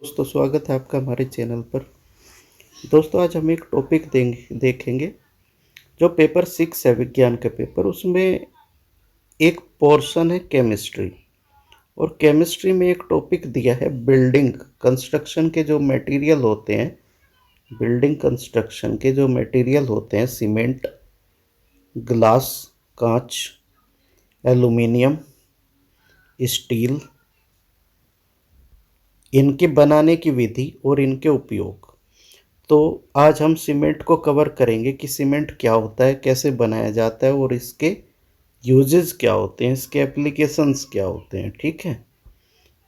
दोस्तों स्वागत है आपका हमारे चैनल पर। दोस्तों आज हम एक टॉपिक देखेंगे जो पेपर 6 है विज्ञान का पेपर। उसमें एक पोर्शन है केमिस्ट्री और केमिस्ट्री में एक टॉपिक दिया है बिल्डिंग कंस्ट्रक्शन के जो मटेरियल होते हैं। बिल्डिंग कंस्ट्रक्शन के जो मटेरियल होते हैं सीमेंट, ग्लास, कांच, एल्युमिनियम, स्टील, इनके बनाने की विधि और इनके उपयोग। तो आज हम सीमेंट को कवर करेंगे कि सीमेंट क्या होता है, कैसे बनाया जाता है और इसके यूजेस क्या होते हैं, इसके एप्लीकेशंस क्या होते हैं। ठीक है,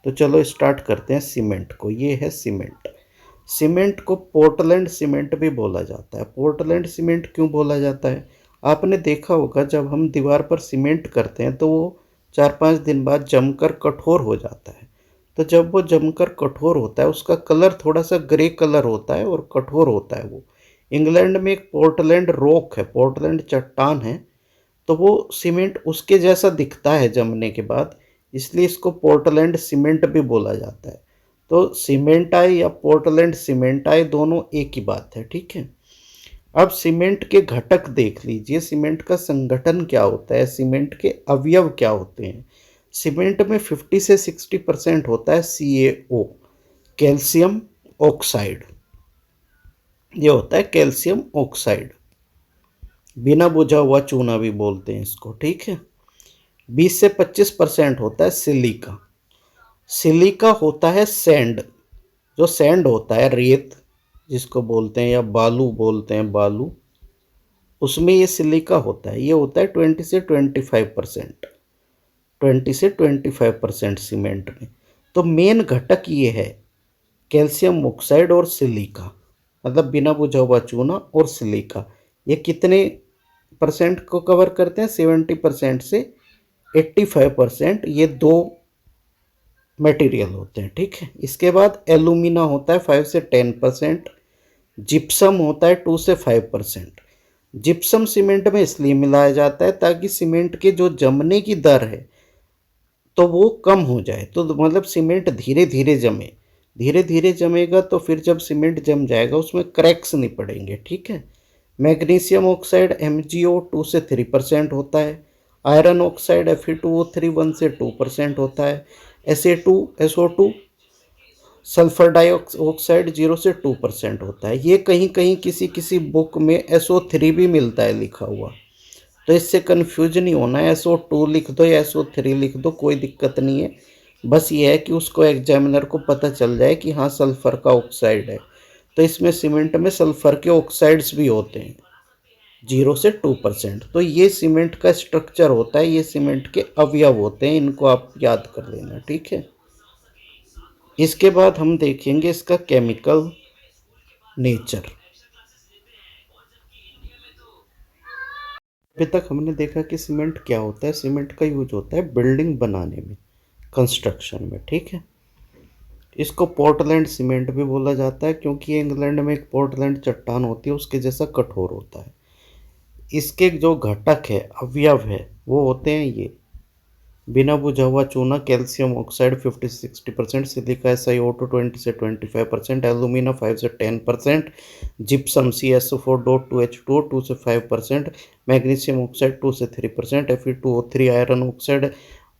तो चलो स्टार्ट करते हैं सीमेंट को। ये है सीमेंट। सीमेंट को पोर्टलैंड सीमेंट भी बोला जाता है। पोर्टलैंड सीमेंट क्यों बोला जाता है? आपने देखा होगा जब हम दीवार पर सीमेंट करते हैं तो वो 4-5 दिन बाद जमकर कठोर हो जाता है। तो जब वो जमकर कठोर होता है उसका कलर थोड़ा सा ग्रे कलर होता है और कठोर होता है वो। इंग्लैंड में एक पोर्टलैंड रॉक है, पोर्टलैंड चट्टान है, तो वो सीमेंट उसके जैसा दिखता है जमने के बाद, इसलिए इसको पोर्टलैंड सीमेंट भी बोला जाता है। तो सीमेंटाई या पोर्टलैंड सीमेंटाई दोनों एक ही बात है। ठीक है, अब सीमेंट के घटक देख लीजिए। सीमेंट का संगठन क्या होता है, सीमेंट के अवयव क्या होते हैं। सीमेंट में 50 से 60% होता है CaO, कैल्शियम ऑक्साइड। ये होता है कैल्शियम ऑक्साइड, बिना बुझा हुआ चूना भी बोलते हैं इसको। ठीक है, 20 से 25% होता है सिलिका। सिलिका होता है सैंड, जो सैंड होता है रेत जिसको बोलते हैं या बालू बोलते हैं, बालू, उसमें ये सिलिका होता है। ये होता है 20 से 25%, 20 से 25% सीमेंट में। तो मेन घटक ये है कैल्शियम ऑक्साइड और सिलिका, मतलब बिना बुझा हुआ चूना और सिलिका। ये कितने परसेंट को कवर करते हैं? 70% से 85% ये दो मटेरियल होते हैं। ठीक है, इसके बाद एलुमिना होता है 5 से 10%, जिप्सम होता है 2 से 5%। जिप्सम सीमेंट में इसलिए मिलाया जाता है ताकि सीमेंट के जो जमने की दर है तो वो कम हो जाए। तो मतलब सीमेंट धीरे धीरे जमे, धीरे धीरे जमेगा तो फिर जब सीमेंट जम जाएगा उसमें क्रैक्स नहीं पड़ेंगे। ठीक है, मैग्नीशियम ऑक्साइड MgO 2 से 3% होता है। आयरन ऑक्साइड Fe2O3 1 से 2% होता है। SO2 सल्फर डाइऑक्साइड 0 से 2% होता है। ये कहीं कहीं किसी किसी बुक में SO3 भी मिलता है लिखा हुआ, तो इससे कन्फ्यूज नहीं होना है। SO2 लिख दो या SO3 लिख दो, कोई दिक्कत नहीं है। बस ये है कि उसको एग्जामिनर को पता चल जाए कि हाँ सल्फर का ऑक्साइड है। तो इसमें सीमेंट में सल्फर के ऑक्साइड्स भी होते हैं 0 से 2%। तो ये सीमेंट का स्ट्रक्चर होता है, ये सीमेंट के अवयव होते हैं, इनको आप याद कर लेना। ठीक है, इसके बाद हम देखेंगे इसका केमिकल नेचर। अभी तक हमने देखा कि सीमेंट क्या होता है। सीमेंट का यूज होता है बिल्डिंग बनाने में, कंस्ट्रक्शन में। ठीक है, इसको पोर्टलैंड सीमेंट भी बोला जाता है क्योंकि ये इंग्लैंड में एक पोर्टलैंड चट्टान होती है, उसके जैसा कठोर होता है। इसके जो घटक है, अवयव है, वो होते हैं ये: बिना बुझा हुआ चूना कैल्शियम ऑक्साइड 50 से 60%, सिलिका SiO2 20 से 25%, एल्यूमिना 5 से 10%, जिप्सम CSO4.2H2O 2 से 5%, मैग्नीशियम ऑक्साइड 2 से 3%, Fe2O3 आयरन ऑक्साइड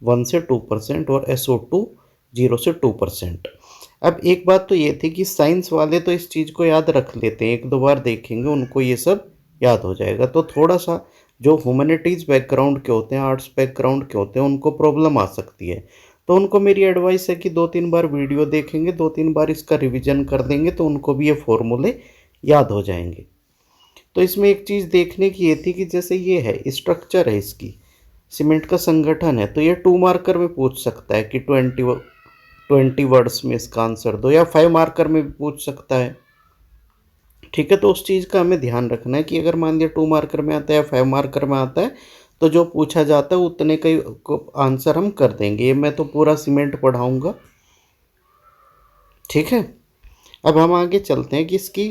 1 से 2% और SO2 0 से 2%। अब एक बात तो ये थी कि साइंस वाले तो इस चीज़ को याद रख लेते हैं, एक दो बार देखेंगे उनको ये सब याद हो जाएगा। तो थोड़ा सा जो ह्यूमैनिटीज़ बैकग्राउंड के होते हैं, आर्ट्स बैकग्राउंड के होते हैं, उनको प्रॉब्लम आ सकती है। तो उनको मेरी एडवाइस है कि 2-3 बार वीडियो देखेंगे, 2-3 बार इसका रिवीजन कर देंगे तो उनको भी ये फॉर्मूले याद हो जाएंगे। तो इसमें एक चीज़ देखने की ये थी कि जैसे ये है स्ट्रक्चर है इसकी, सीमेंट का संगठन है, तो ये 2 मार्कर में पूछ सकता है कि 20 वर्ड्स में इसका आंसर दो, या 5 मार्कर में भी पूछ सकता है। ठीक है, तो उस चीज़ का हमें ध्यान रखना है कि अगर मान लिया 2 मार्कर में आता है या 5 मार्कर में आता है तो जो पूछा जाता है उतने का ही आंसर हम कर देंगे। ये मैं तो पूरा सीमेंट पढ़ाऊँगा। ठीक है, अब हम आगे चलते हैं कि इसकी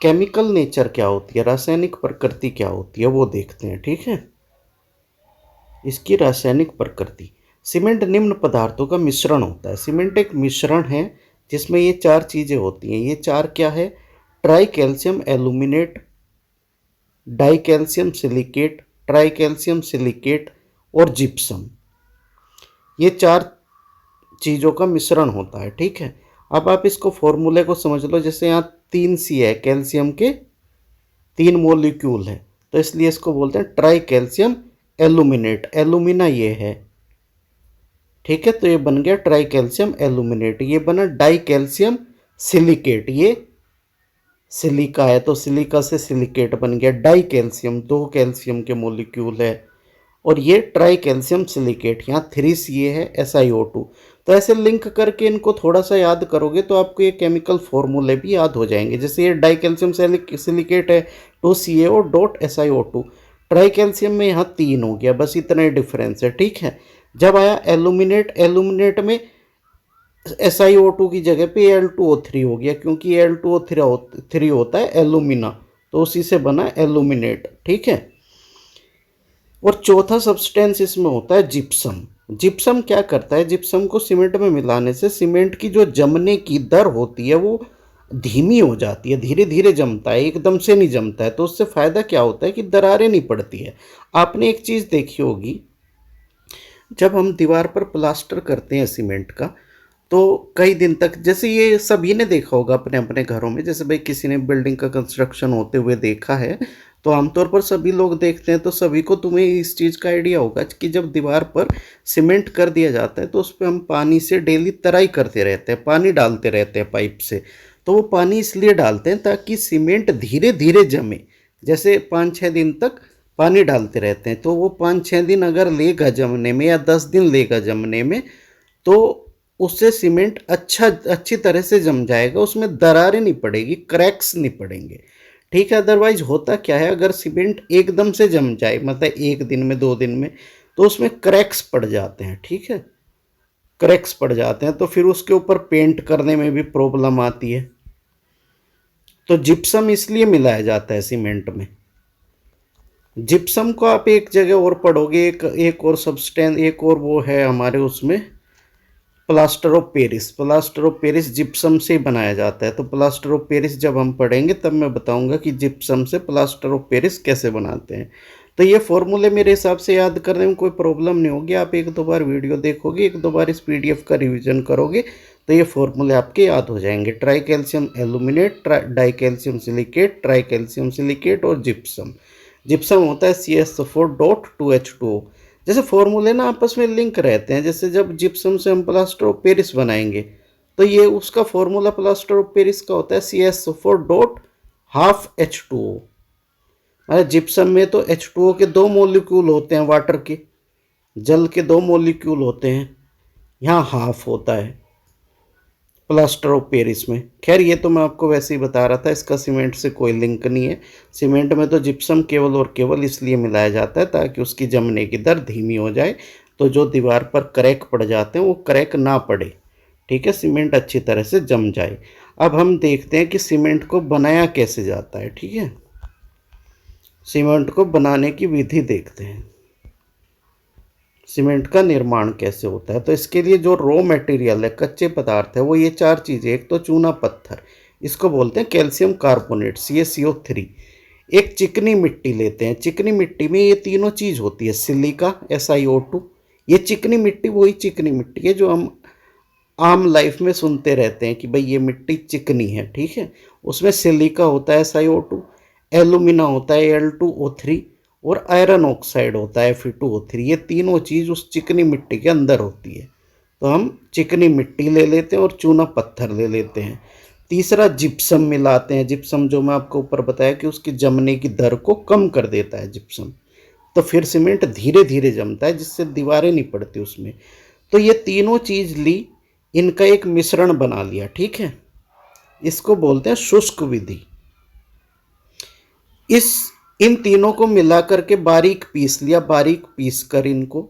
केमिकल नेचर क्या होती है, रासायनिक प्रकृति क्या होती है, वो देखते हैं। ठीक है, इसकी रासायनिक प्रकृति। सीमेंट निम्न पदार्थों का मिश्रण होता है। सीमेंट एक मिश्रण है जिसमें ये 4 चीज़ें होती हैं। ये 4 क्या है? Try calcium aluminate, die calcium silicate, try calcium silicate और जिप्सम। ये 4 चीज़ों का मिश्रण होता है, ठीक है। अब आप इसको फॉर्मूले को समझ लो। जैसे यहाँ 3 सी है, कैल्शियम के 3 मॉलिक्यूल है, तो इसलिए इसको बोलते हैं ट्राई कैल्शियम एल्यूमिनेट। एल्यूमिना ये है, ठीक है। तो ये बन गया ट्राई कैल्शियम एल्यूमिनेट। ये बना डाई कैल्शियम सिलिकेट, ये सिलिका है तो सिलिका से सिलिकेट बन गया। डाई कैल्शियम 2 कैल्शियम के मॉलिक्यूल है। और ये ट्राई कैल्शियम सिलिकेट, यहाँ 3 सी है SiO2। तो ऐसे लिंक करके इनको थोड़ा सा याद करोगे तो आपको ये केमिकल फॉर्मूले भी याद हो जाएंगे। जैसे ये डाई कैल्शियम सिलिकेट है 2CaO dot SiO2। Try calcium में यहाँ 3 हो गया, बस इतना ही डिफरेंस है, ठीक है। जब आया एल्यूमिनेट, एल्यूमिनेट में SiO2 की जगह पे Al2O3 हो गया, क्योंकि Al2O3 होता है एल्यूमिना, तो उसी से बना एल्यूमिनेट, ठीक है। और चौथा सब्सटेंस इसमें होता है जिप्सम। जिप्सम क्या करता है? जिप्सम को सीमेंट में मिलाने से सीमेंट की जो जमने की दर होती है वो धीमी हो जाती है, धीरे धीरे जमता है, एकदम से नहीं जमता है। तो उससे फ़ायदा क्या होता है कि दरारें नहीं पड़ती है। आपने एक चीज़ देखी होगी, जब हम दीवार पर प्लास्टर करते हैं सीमेंट का, तो कई दिन तक, जैसे ये सभी ने देखा होगा अपने अपने घरों में, जैसे भाई किसी ने बिल्डिंग का कंस्ट्रक्शन होते हुए देखा है, तो आमतौर पर सभी लोग देखते हैं, तो सभी को तुम्हें इस चीज़ का आइडिया होगा कि जब दीवार पर सीमेंट कर दिया जाता है तो उस पर हम पानी से डेली तराई करते रहते हैं, पानी डालते रहते हैं पाइप से। तो वो पानी इसलिए डालते हैं ताकि सीमेंट धीरे धीरे जमे। जैसे 5-6 दिन तक पानी डालते रहते हैं, तो वो 5-6 दिन अगर लेगा जमने में या 10 दिन लेगा जमने में, तो उससे सीमेंट अच्छी तरह से जम जाएगा, उसमें दरारें नहीं पड़ेगी, क्रैक्स नहीं पड़ेंगे, ठीक है। अदरवाइज होता क्या है, अगर सीमेंट एकदम से जम जाए, मतलब 1 दिन में 2 दिन में, तो उसमें क्रैक्स पड़ जाते हैं, ठीक है। क्रैक्स पड़ जाते हैं तो फिर उसके ऊपर पेंट करने में भी प्रॉब्लम आती है। तो जिप्सम इसलिए मिलाया जाता है सीमेंट में। जिप्सम को आप एक जगह और पढ़ोगे, एक और सब्सटेंस, एक और वो है हमारे उसमें, plaster of Paris. Plaster of Paris gypsum से बनाया जाता है। तो प्लास्टर ऑफ पेरिस जब हम पढ़ेंगे तब मैं बताऊंगा कि जिप्सम से प्लास्टर ऑफ पेरिस कैसे बनाते हैं। तो ये फॉर्मूले मेरे हिसाब से याद करने में कोई प्रॉब्लम नहीं होगी। आप 1-2 बार वीडियो देखोगे, 1-2 बार इस PDF का रिवीजन करोगे, तो ये फॉर्मूले आपके याद हो जाएंगे। Try calcium aluminate, die calcium silicate, try calcium silicate और जिप्सम। जिप्सम होता है CS4.2H2O। जैसे फॉर्मूले ना आपस में लिंक रहते हैं। जैसे जब जिप्सम से हम प्लास्टर ऑफ पेरिस बनाएंगे, तो ये उसका फॉर्मूला प्लास्टर ऑफ पेरिस का होता है CS4.12H2O। मतलब जिप्सम में तो H2O के 2 मॉलिक्यूल होते हैं, वाटर के, जल के 2 मॉलिक्यूल होते हैं, यहाँ हाफ होता है प्लास्टर ऑफ पेरिस में। खैर ये तो मैं आपको वैसे ही बता रहा था, इसका सीमेंट से कोई लिंक नहीं है। सीमेंट में तो जिप्सम केवल और केवल इसलिए मिलाया जाता है ताकि उसकी जमने की दर धीमी हो जाए, तो जो दीवार पर क्रैक पड़ जाते हैं वो क्रैक ना पड़े, ठीक है, सीमेंट अच्छी तरह से जम जाए। अब हम देखते हैं कि सीमेंट को बनाया कैसे जाता है, ठीक है। सीमेंट को बनाने की विधि देखते हैं, सीमेंट का निर्माण कैसे होता है। तो इसके लिए जो रॉ मटेरियल है, कच्चे पदार्थ है, वो ये 4 चीज़ें। एक तो चूना पत्थर, इसको बोलते हैं कैल्शियम कार्बोनेट CaCO3। एक चिकनी मिट्टी लेते हैं, चिकनी मिट्टी में ये तीनों चीज़ होती है, सिलिका SiO2। ये चिकनी मिट्टी वही चिकनी मिट्टी है जो हम आम लाइफ में सुनते रहते हैं कि भाई ये मिट्टी चिकनी है, ठीक है। उसमें सिलिका होता है SiO2, एल्यूमिना होता है Al2O3 और आयरन ऑक्साइड होता है Fe2O3। ये तीनों चीज़ उस चिकनी मिट्टी के अंदर होती है। तो हम चिकनी मिट्टी ले लेते हैं और चूना पत्थर ले लेते हैं। तीसरा जिप्सम मिलाते हैं। जिप्सम जो मैं आपको ऊपर बताया कि उसकी जमने की दर को कम कर देता है जिप्सम। तो फिर सीमेंट धीरे धीरे जमता है, जिससे दीवारें नहीं पड़ती उसमें। तो ये तीनों चीज़ ली, इनका एक मिश्रण बना लिया, ठीक है। इसको बोलते हैं शुष्क विधि। इन तीनों को मिला करके बारीक पीस लिया। बारीक पीस कर इनको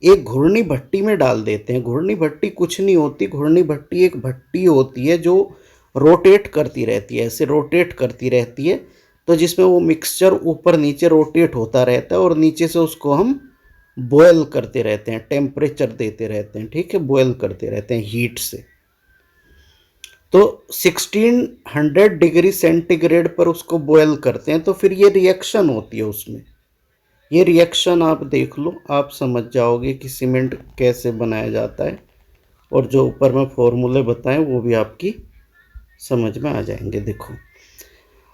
एक घूर्णी भट्टी में डाल देते हैं। घूर्णी भट्टी कुछ नहीं होती, घूर्णी भट्टी एक भट्टी होती है जो रोटेट करती रहती है, ऐसे रोटेट करती रहती है। तो जिसमें वो मिक्सचर ऊपर नीचे रोटेट होता रहता है और नीचे से उसको हम बॉयल करते रहते हैं, टेम्परेचर देते रहते हैं, ठीक है, बॉयल करते रहते हैं हीट से। तो 1600 डिग्री सेंटीग्रेड पर उसको बॉयल करते हैं, तो फिर ये रिएक्शन होती है उसमें। ये रिएक्शन आप देख लो, आप समझ जाओगे कि सीमेंट कैसे बनाया जाता है, और जो ऊपर में फॉर्मूले बताएं वो भी आपकी समझ में आ जाएंगे। देखो,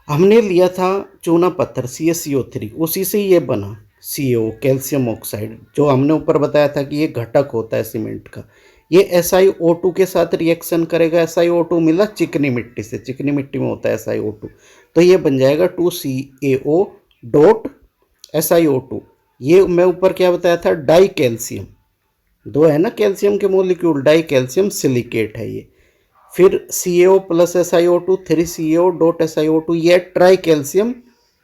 हमने लिया था चूना पत्थर CaCO3, उसी से ये बना CO, कैल्शियम ऑक्साइड, जो हमने ऊपर बताया था कि ये घटक होता है सीमेंट का। ये SiO2 के साथ रिएक्शन करेगा। SiO2 मिला चिकनी मिट्टी से, चिकनी मिट्टी में होता है SiO2, तो ये बन जाएगा 2CaO डॉट SiO2। ये मैं ऊपर क्या बताया था, डाई कैल्शियम, दो है ना कैल्शियम के मोलिक्यूल, डाई कैल्शियम सिलिकेट है ये। फिर CaO plus SiO2, 3CaO dot SiO2, ये ट्राई कैल्शियम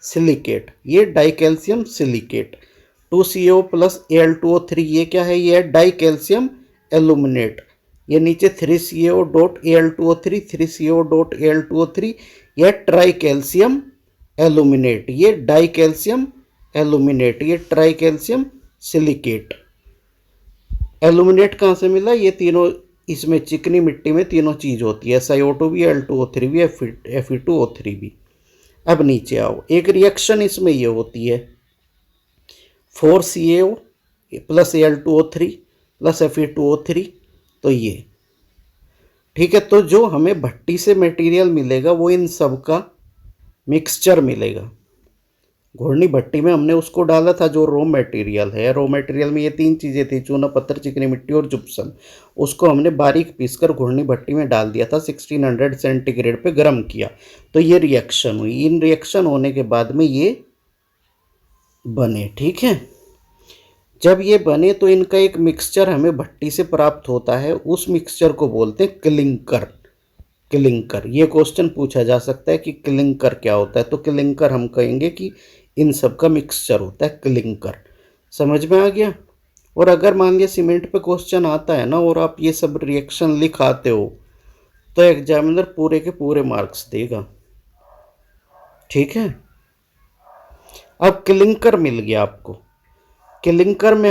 सिलिकेट, ये die calcium silicate. 2CaO plus Al2O3, ये क्या है, ये है डाई कैल्शियम एल्यूमिनेट। ये नीचे 3CaO dot Al2O3, 3CaO dot Al2O3, यह ट्राई कैल्शियम एल्यूमिनेट, ये डाई कैल्शियम एल्यूमिनेट, ये ट्राई कैल्शियम सिलिकेट। एल्यूमिनेट कहाँ से मिला, ये तीनों इसमें चिकनी मिट्टी में तीनों चीज होती है, SiO2 भी, Al2O3 भी, Fe2O3 भी। अब नीचे आओ, एक रिएक्शन इसमें ये होती है 4CaO plus Al2O3 plus Fe2O3, तो ये ठीक है। तो जो हमें भट्टी से मटेरियल मिलेगा वो इन सब का मिक्सचर मिलेगा। घोड़नी भट्टी में हमने उसको डाला था जो रॉ मटेरियल है, रॉ मटेरियल में ये तीन चीज़ें थी, चूना पत्थर, चिकनी मिट्टी और जिप्सम। उसको हमने बारीक पीसकर घोड़नी भट्टी में डाल दिया था, 1600 सेंटीग्रेड पे गर्म किया, तो ये रिएक्शन हुई। इन रिएक्शन होने के बाद में ये बने, ठीक है। जब ये बने तो इनका एक मिक्सचर हमें भट्टी से प्राप्त होता है, उस मिक्सचर को बोलते हैं क्लिंकर। क्लिंकर, ये क्वेश्चन पूछा जा सकता है कि क्लिंकर क्या होता है, तो क्लिंकर हम कहेंगे कि इन सब का मिक्सचर होता है क्लिंकर। समझ में आ गया। और अगर मान लिया सीमेंट पे क्वेश्चन आता है ना और आप ये सब रिएक्शन लिख आते हो, तो एग्जामिनर पूरे के पूरे मार्क्स देगा, ठीक है। अब क्लिंकर मिल गया आपको। क्लिंकर में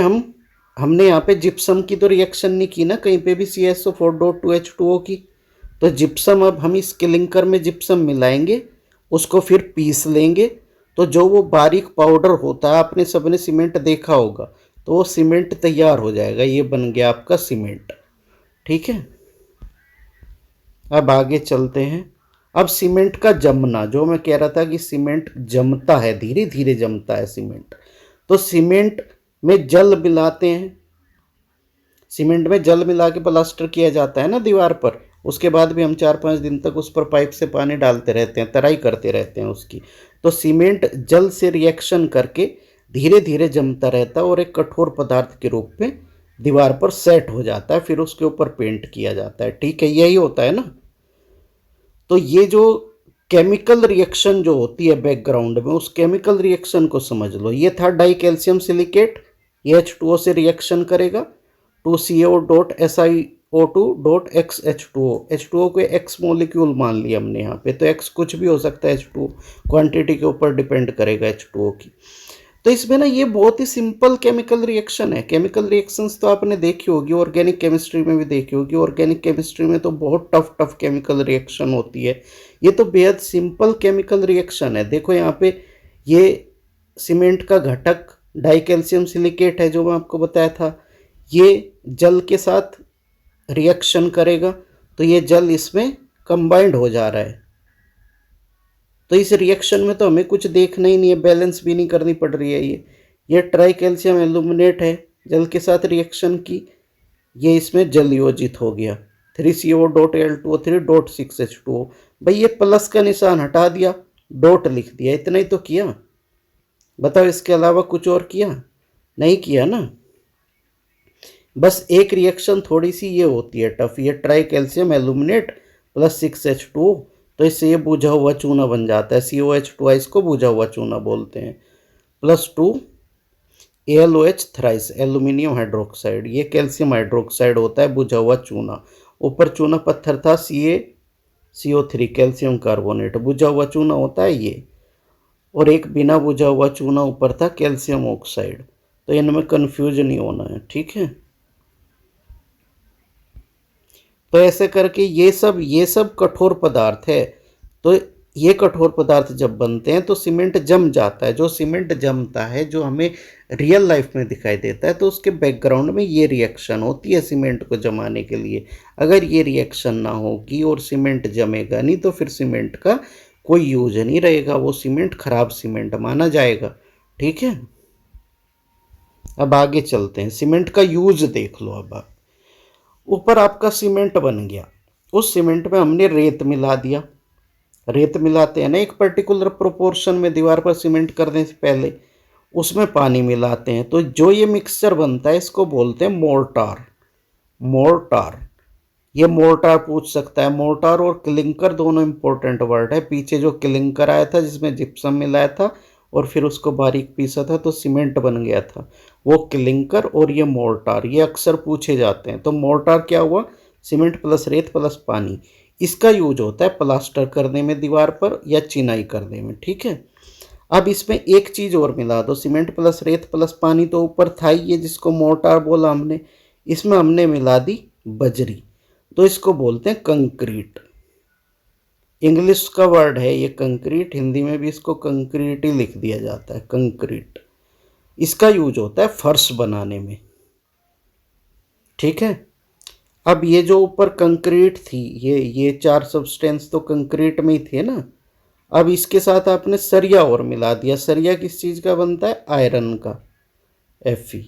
हमने यहाँ पे जिप्सम की तो रिएक्शन नहीं की ना कहीं पे भी, CaSO4.2H2O की, तो जिप्सम, अब हम इस क्लिंकर में जिप्सम मिलाएंगे, उसको फिर पीस लेंगे, तो जो वो बारीक पाउडर होता है, आपने सबने सीमेंट देखा होगा, तो वो सीमेंट तैयार हो जाएगा, ये बन गया आपका सीमेंट, ठीक है। अब आगे चलते हैं। अब सीमेंट का जमना, जो मैं कह रहा था कि सीमेंट जमता है, धीरे धीरे जमता है सीमेंट, तो सीमेंट में जल मिलाते हैं। सीमेंट में जल मिला के प्लास्टर किया जाता है ना दीवार पर, उसके बाद भी हम 4-5 दिन तक उस पर पाइप से पानी डालते रहते हैं, तराई करते रहते हैं उसकी। तो सीमेंट जल से रिएक्शन करके धीरे धीरे जमता रहता है और एक कठोर पदार्थ के रूप में दीवार पर सेट हो जाता है, फिर उसके ऊपर पेंट किया जाता है, ठीक है, यही होता है ना। तो ये जो केमिकल रिएक्शन जो होती है बैकग्राउंड में, उस केमिकल रिएक्शन को समझ लो। ये था डाई कैल्शियम सिलिकेट, ये H2O से रिएक्शन करेगा, 2CaO dot SiO2 dot XH2O, H2O को X मोलिक्यूल मान लिया हमने यहाँ पे, तो X कुछ भी हो सकता है, H2O क्वांटिटी के ऊपर डिपेंड करेगा H2O की। तो इसमें ना ये बहुत ही सिंपल केमिकल रिएक्शन है। केमिकल रिएक्शंस तो आपने देखी होगी, ऑर्गेनिक केमिस्ट्री में भी देखी होगी। ऑर्गेनिक केमिस्ट्री में तो बहुत टफ टफ केमिकल रिएक्शन होती है, ये तो बेहद सिंपल केमिकल रिएक्शन है। देखो यहाँ पे ये सीमेंट का घटक डाई कैल्शियम सिलिकेट है जो मैं आपको बताया था, ये जल के साथ रिएक्शन करेगा, तो ये जल इसमें कंबाइंड हो जा रहा है। तो इस रिएक्शन में तो हमें कुछ देखना ही नहीं है, बैलेंस भी नहीं करनी पड़ रही है। ये ट्राई कैल्शियम एल्यूमिनेट है, जल के साथ रिएक्शन की, ये इसमें जल योजित हो गया, 3CaO dot Al2O3 dot 6H2O। भाई ये प्लस का निशान हटा दिया, डॉट लिख दिया, इतना ही तो किया। बताओ इसके अलावा कुछ और किया? नहीं किया ना। बस एक रिएक्शन थोड़ी सी ये होती है टफ, ये try calcium aluminate plus 6H2O, तो इससे ये बुझा हुआ चूना बन जाता है, COH2 इसको बुझा हुआ चूना बोलते हैं, +2 AlOH थ्राइस एल्यूमिनियम हाइड्रोक्साइड, ये कैल्शियम हाइड्रोक्साइड होता है, बुझा हुआ चूना। ऊपर चूना पत्थर था CaCO3 कैल्शियम कार्बोनेट, बुझा हुआ चूना होता है ये, और एक बिना बुझा हुआ चूना ऊपर था कैल्शियम ऑक्साइड। तो इनमें कंफ्यूज नहीं होना है, ठीक है। तो ऐसे करके ये सब कठोर पदार्थ है। तो ये कठोर पदार्थ जब बनते हैं तो सीमेंट जम जाता है। जो सीमेंट जमता है, जो हमें रियल लाइफ में दिखाई देता है, तो उसके बैकग्राउंड में ये रिएक्शन होती है सीमेंट को जमाने के लिए। अगर ये रिएक्शन ना होगी और सीमेंट जमेगा नहीं तो फिर सीमेंट का कोई यूज नहीं रहेगा, वो सीमेंट खराब सीमेंट माना जाएगा। ठीक है, अब आगे चलते हैं, सीमेंट का यूज देख लो। अब आप ऊपर आपका सीमेंट बन गया, उस सीमेंट में हमने रेत मिला दिया। रेत मिलाते हैं ना एक पर्टिकुलर प्रोपोर्शन में दीवार पर सीमेंट करने से पहले, उसमें पानी मिलाते हैं, तो जो ये मिक्सचर बनता है इसको बोलते हैं मोर्टार। मोर्टार, ये मोर्टार पूछ सकता है। मोर्टार और क्लिंकर दोनों इंपॉर्टेंट वर्ड है। पीछे जो क्लिंकर आया था जिसमें जिप्सम मिलाया था और फिर उसको बारीक पीसा था तो सीमेंट बन गया था, वो क्लिंकर। और ये मोर्टार, ये अक्सर पूछे जाते हैं। तो मोर्टार क्या हुआ? सीमेंट प्लस रेत प्लस पानी। इसका यूज होता है प्लास्टर करने में दीवार पर या चिनाई करने में। ठीक है, अब इसमें एक चीज और मिला दो, सीमेंट प्लस रेत प्लस पानी तो ऊपर था ही ये जिसको मोर्टार बोला हमने, इसमें हमने मिला दी बजरी, तो इसको बोलते हैं कंक्रीट। इंग्लिश का वर्ड है ये कंक्रीट, हिंदी में भी इसको कंक्रीट ही लिख दिया जाता है, कंक्रीट। इसका यूज होता है फर्श बनाने में। ठीक है, अब ये जो ऊपर कंक्रीट थी, ये चार सब्सटेंस तो कंक्रीट में ही थे ना। अब इसके साथ आपने सरिया और मिला दिया। सरिया किस चीज़ का बनता है? आयरन का, Fe।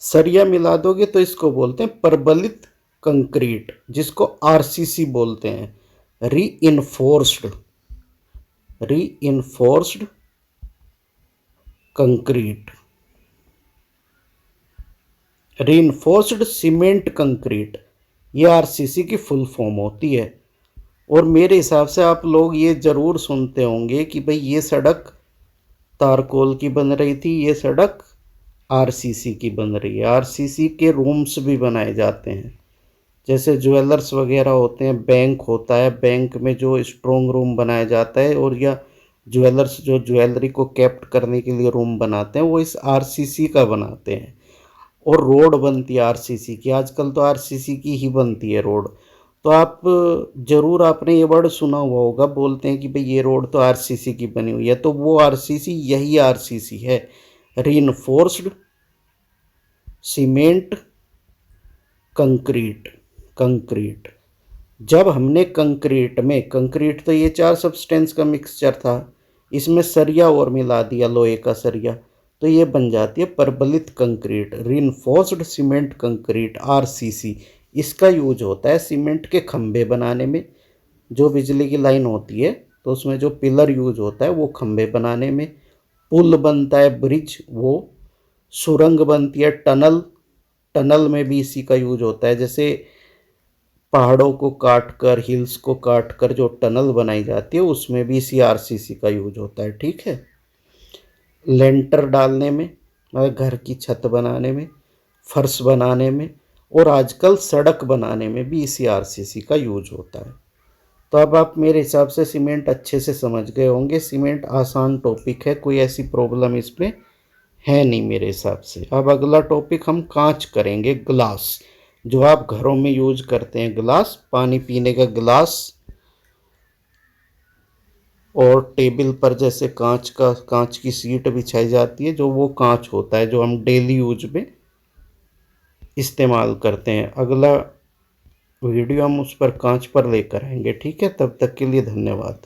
सरिया मिला दोगे तो इसको बोलते हैं प्रबलित कंक्रीट, जिसको आरसीसी बोलते हैं, री इन्फोर्स्ड कंक्रीट, री इन्फोर्स्ड सीमेंट कंक्रीट, ये आरसीसी की फुल फॉर्म होती है। और मेरे हिसाब से आप लोग ये ज़रूर सुनते होंगे कि भाई ये सड़क तारकोल की बन रही थी, ये सड़क आरसीसी की बन रही है। आरसीसी के रूम्स भी बनाए जाते हैं, जैसे ज्वेलर्स वगैरह होते हैं, बैंक होता है, बैंक में जो स्ट्रॉन्ग रूम बनाया जाता है, और या ज्वेलर्स जो ज्वेलरी को कैप्ट करने के लिए रूम बनाते हैं, वो इस आरसीसी का बनाते हैं। और रोड बनती है आरसीसी की, आजकल तो आरसीसी की ही बनती है रोड। तो आप जरूर आपने ये वर्ड सुना हुआ होगा, बोलते हैं कि भाई ये रोड तो आरसीसी की बनी हुई है, तो वो आरसीसी यही आरसीसी है, रीइंफोर्स्ड सीमेंट कंक्रीट। कंक्रीट, जब हमने कंक्रीट तो ये चार सब्सटेंस का मिक्सचर था, इसमें सरिया और मिला दिया, लोहे का सरिया, तो ये बन जाती है प्रबलित concrete, reinforced cement concrete, RCC. इसका यूज होता है सीमेंट के खंभे बनाने में। जो बिजली की लाइन होती है तो उसमें जो पिलर यूज होता है वो खंभे बनाने में। पुल बनता है, ब्रिज, वो सुरंग बनती है, टनल, टनल में भी इसी का यूज होता है। जैसे पहाड़ों को काट कर, हिल्स को काट कर जो टनल बनाई जाती है उसमें भी इसी आरसीसी का यूज होता है। ठीक है, लेंटर डालने में, मतलब घर की छत बनाने में, फर्श बनाने में, और आजकल सड़क बनाने में भी इसी आरसीसी का यूज होता है। तो अब आप मेरे हिसाब से सीमेंट अच्छे से समझ गए होंगे। सीमेंट आसान टॉपिक है, कोई ऐसी प्रॉब्लम इसमें है नहीं मेरे हिसाब से। अब अगला टॉपिक हम कांच करेंगे, ग्लास, जो आप घरों में यूज करते हैं, ग्लास, पानी पीने का ग्लास, और टेबल पर जैसे कांच की सीट बिछाई जाती है, जो वो कांच होता है जो हम डेली यूज में इस्तेमाल करते हैं। अगला वीडियो हम उस पर कांच पर लेकर आएंगे। ठीक है, तब तक के लिए धन्यवाद।